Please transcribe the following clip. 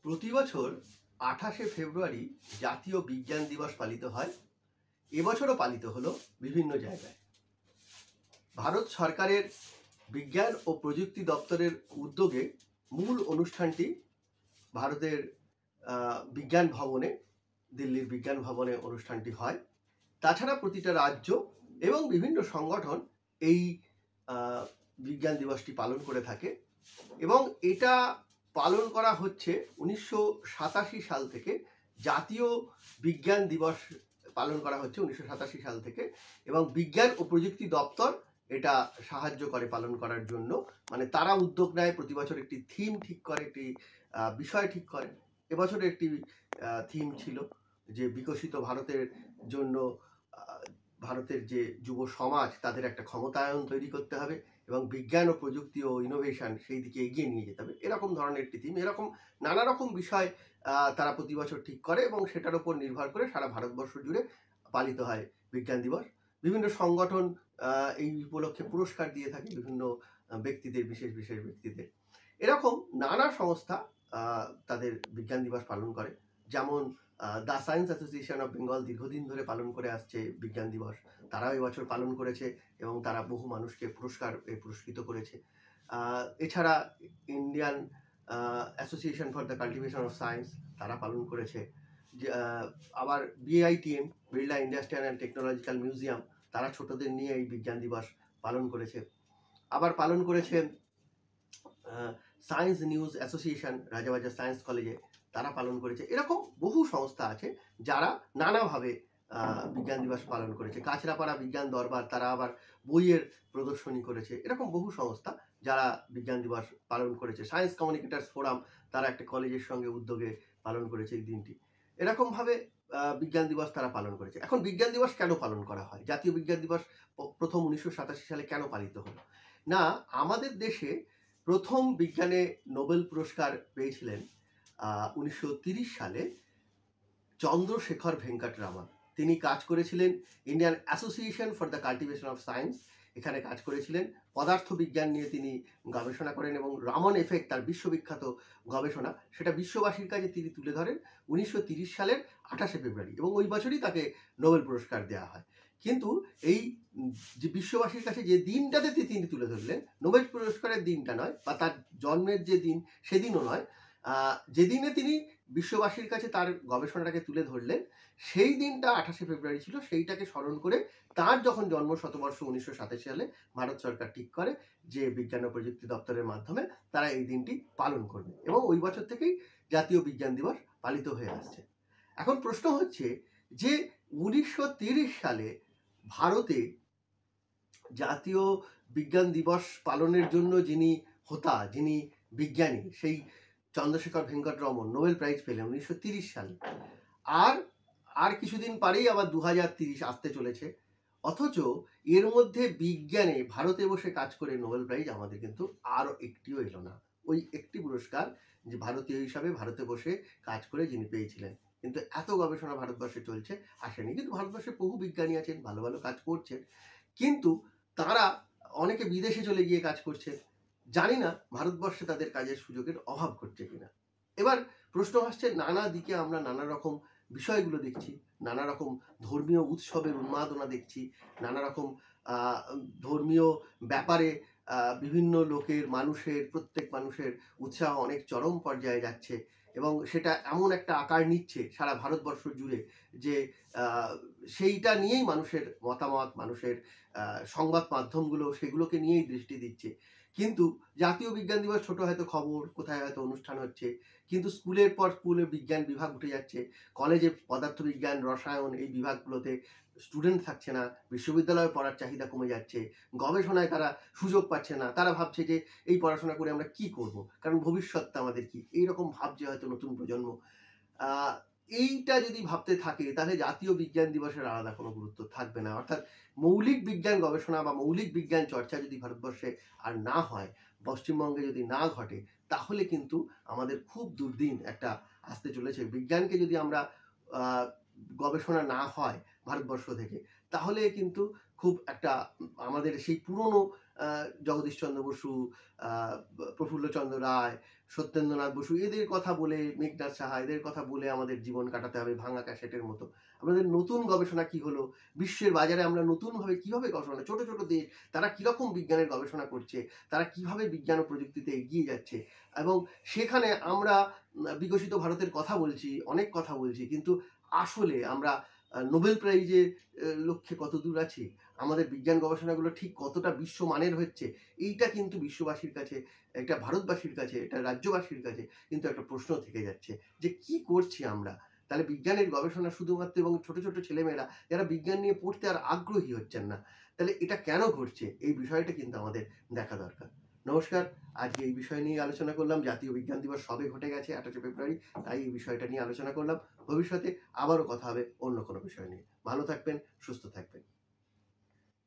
প্রতি বছর 28শে ফেব্রুয়ারি জাতীয় বিজ্ঞান দিবস পালিত হয়। এবছরও পালিত হলো বিভিন্ন জায়গায়। ভারত সরকারের বিজ্ঞান ও প্রযুক্তি দপ্তরের উদ্যোগে মূল অনুষ্ঠানটি ভারতের বিজ্ঞান ভবনে, দিল্লির বিজ্ঞান ভবনে অনুষ্ঠানটি হয়। তাছাড়া প্রতিটা রাজ্য এবং বিভিন্ন সংগঠন এই বিজ্ঞান দিবসটি পালন করে থাকে এবং এটা পালন করা হচ্ছে 1987 সাল থেকে। জাতীয় বিজ্ঞান দিবস পালন করা হচ্ছে 1987 সাল থেকে এবং বিজ্ঞান ও প্রযুক্তি দপ্তর এটা সাহায্য করে পালন করার জন্য। মানে তারা উদ্যোগ নেয়, প্রতি বছর একটি থিম ঠিক করে, একটি বিষয় ঠিক করে। এবছরের একটি থিম ছিল যে বিকশিত ভারতের জন্য ভারতের যে যুব সমাজ তাদের একটা ক্ষমতায়ন তৈরি করতে হবে এবং বিজ্ঞান ও প্রযুক্তি ও ইনোভেশন সেই দিকে এগিয়ে নিয়ে যেতে হবে, এরকম ধরনের একটি থিম। এরকম নানা রকম বিষয় তারা প্রতি বছর ঠিক করে এবং সেটার উপর নির্ভর করে সারা ভারতবর্ষ জুড়ে পালিত হয় বিজ্ঞান দিবস। বিভিন্ন সংগঠন এই উপলক্ষে পুরস্কার দিয়ে থাকে বিভিন্ন ব্যক্তিদের, বিশেষ বিশেষ ব্যক্তিদের। এরকম নানা সংস্থা তাদের বিজ্ঞান দিবস পালন করে। যেমন the science association of Bengal দীর্ঘদিন ধরে পালন করে আসছে বিজ্ঞান দিবস, তারাও এবছর পালন করেছে এবং তারা বহু মানুষকে পুরস্কৃত করেছে। এছাড়া Indian association for the cultivation of science তারা পালন করেছে। আবার BITM, Birla industrial and technological museum, তারা ছোটদের নিয়ে এই বিজ্ঞান দিবস পালন করেছে। আবার পালন করেছে science news association, Rajabazar science কলেজে, তারা পালন করেছে। এরকম বহু সংস্থা আছে যারা নানাভাবে বিজ্ঞান দিবস পালন করেছে। কাছড়াপাড়া বিজ্ঞান দরবার, তারা আবার বইয়ের প্রদর্শনী করেছে। এরকম বহু সংস্থা যারা বিজ্ঞান দিবস পালন করেছে। সায়েন্স কমিউনিকেটার্স ফোরাম, তারা একটা কলেজের সঙ্গে উদ্যোগে পালন করেছে এই দিনটি। এরকমভাবে বিজ্ঞান দিবস তারা পালন করেছে। এখন বিজ্ঞান দিবস কেন পালন করা হয়? জাতীয় বিজ্ঞান দিবস প্রথম 1987 সালে কেন পালিত হলো? না, আমাদের দেশে প্রথম বিজ্ঞানে নোবেল পুরস্কার পেয়েছিলেন 1930 সালে চন্দ্রশেখর ভেঙ্কট রামান। তিনি কাজ করেছিলেন Indian association for the cultivation of science, এখানে কাজ করেছিলেন। পদার্থ বিজ্ঞান নিয়ে তিনি গবেষণা করেন এবং রামন এফেক্ট, তার বিশ্ববিখ্যাত গবেষণা, সেটা বিশ্ববাসীর কাছে তিনি তুলে ধরেন 1930 সালের 28শে ফেব্রুয়ারি এবং ওই বছরই তাকে নোবেল পুরস্কার দেওয়া হয়। কিন্তু এই যে বিশ্ববাসীর কাছে যে দিনটাতে তিনি তুলে ধরলেন, নোবেল পুরস্কারের দিনটা নয় বা তার জন্মের যে দিন সেদিনও নয়, যেদিনে তিনি বিশ্ববাসীর কাছে তার গবেষণাটাকে তুলে ধরলেন সেই দিনটা 28শে ফেব্রুয়ারি ছিল। সেইটাকে স্মরণ করে তার যখন জন্ম শতবর্ষ 1987 সালে ভারত সরকার ঠিক করে যে বিজ্ঞান ও প্রযুক্তি দপ্তরের মাধ্যমে তারা এই দিনটি পালন করবে এবং ওই বছর থেকেই জাতীয় বিজ্ঞান দিবস পালিত হয়ে আসছে। এখন প্রশ্ন হচ্ছে যে 1930 সালে ভারতে জাতীয় বিজ্ঞান দিবস পালনের জন্য যিনি বিজ্ঞানী, সেই চন্দ্রশেখর ভেঙ্কট রমন নোবেল প্রাইজ পেলেন 1930 সালে। আর কিছুদিন পরেই আবার 2030 আসতে চলেছে, অথচ এর মধ্যে বিজ্ঞানে ভারতে বসে কাজ করে নোবেল প্রাইজ আমাদের কিন্তু আরও একটিও এলো না। ওই একটি পুরস্কার যে ভারতীয় হিসাবে ভারতে বসে কাজ করে যিনি পেয়েছিলেন, কিন্তু এত গবেষণা ভারতবর্ষে চলছে আসেনি। কিন্তু ভারতবর্ষে বহু বিজ্ঞানী আছেন, ভালো ভালো কাজ করছেন, কিন্তু তারা অনেকে বিদেশে চলে গিয়ে কাজ করছে। জানি না ভারতবর্ষে তাদের কাজের সুযোগের অভাব ঘটছে কিনা। এবার প্রশ্ন আসছে, নানা দিকে আমরা নানা রকম বিষয়গুলো দেখছি, নানা রকম ধর্মীয় উৎসবের উন্মাদনা দেখছি, নানা রকম ধর্মীয় ব্যাপারে বিভিন্ন প্রত্যেক মানুষের উৎসাহ অনেক চরম পর্যায়ে যাচ্ছে এবং সেটা এমন একটা আকার নিচ্ছে সারা ভারতবর্ষ জুড়ে যে সেইটা নিয়েই মানুষের মতামত, মানুষের সংবাদ মাধ্যমগুলো সেগুলোকে নিয়েই দৃষ্টি দিচ্ছে। কিন্তু জাতীয় বিজ্ঞান দিবস ছোট হয়তো খবর, কোথায় হয়তো অনুষ্ঠান হচ্ছে, কিন্তু স্কুলের পর স্কুলে বিজ্ঞান বিভাগ উঠে যাচ্ছে। কলেজে পদার্থবিজ্ঞান, রসায়ন এই বিভাগগুলোতে স্টুডেন্ট থাকছে না, বিশ্ববিদ্যালয়ে পড়ার চাহিদা কমে যাচ্ছে, গবেষণায় তারা সুযোগ পাচ্ছে না। তারা ভাবছে যে এই পড়াশোনা করে আমরা কি করব, কারণ ভবিষ্যৎটা আমাদের কি, এইরকম ভাবছে হয়তো নতুন প্রজন্ম। এইটা যদি ভাবতে থাকে তাহলে জাতীয় বিজ্ঞান দিবসের আলাদা কোনো গুরুত্ব থাকবে না। অর্থাৎ মৌলিক বিজ্ঞান গবেষণা বা মৌলিক বিজ্ঞান চর্চা যদি ভারতবর্ষে আর না হয়, পশ্চিমবঙ্গে যদি না ঘটে, তাহলে কিন্তু আমাদের খুব দুর্দিন একটা আসতে চলেছে। বিজ্ঞানকে যদি আমরা গবেষণা না হয় ভারতবর্ষ থেকে, তাহলে কিন্তু খুব একটা আমাদের সেই পুরনো জগদীশচন্দ্র বসু, প্রফুল্লচন্দ্র রায়, সত্যেন্দ্রনাথ বসু এদের কথা বলে, মেঘনাথ সাহা এদের কথা বলে আমাদের জীবন কাটাতে হবে ভাঙা ক্যাসেটের মতো। আমাদের নতুন গবেষণা কি হলো, বিশ্বের বাজারে আমরা নতুনভাবে কীভাবে গবেষণা, ছোট ছোট দেশ তারা কীরকম বিজ্ঞানের গবেষণা করছে, তারা কিভাবে বিজ্ঞান ও প্রযুক্তিতে এগিয়ে যাচ্ছে, এবং সেখানে আমরা বিকশিত ভারতের কথা বলছি, অনেক কথা বলছি, কিন্তু আসলে আমরা নোবেল প্রাইজের লক্ষ্যে কত দূর আছি, আমাদের বিজ্ঞান গবেষণাগুলো ঠিক কতটা বিশ্বমানের হচ্ছে, এইটা কিন্তু বিশ্ববাসীর কাছে, একটা ভারতবাসীর কাছে, এটা রাজ্যবাসীর কাছে কিন্তু একটা প্রশ্ন থেকে যাচ্ছে যে কি করছি আমরা। তাহলে বিজ্ঞানের গবেষণা শুধুমাত্র, এবং ছোট ছোট ছেলেমেয়েরা যারা বিজ্ঞান নিয়ে পড়তে আর আগ্রহী হচ্ছেন না, তাহলে এটা কেন ঘটছে, এই বিষয়টা কিন্তু আমাদের দেখা দরকার। নমস্কার, আজকে এই বিষয় নিয়ে আলোচনা করলাম। জাতীয় বিজ্ঞান দিবস সবে ঘটে গেছে 28শে ফেব্রুয়ারি, তাই এই বিষয়টা নিয়ে আলোচনা করলাম। ভবিষ্যতে আবারও কথা হবে অন্য কোনো বিষয় নিয়ে। ভালো থাকবেন, সুস্থ থাকবেন।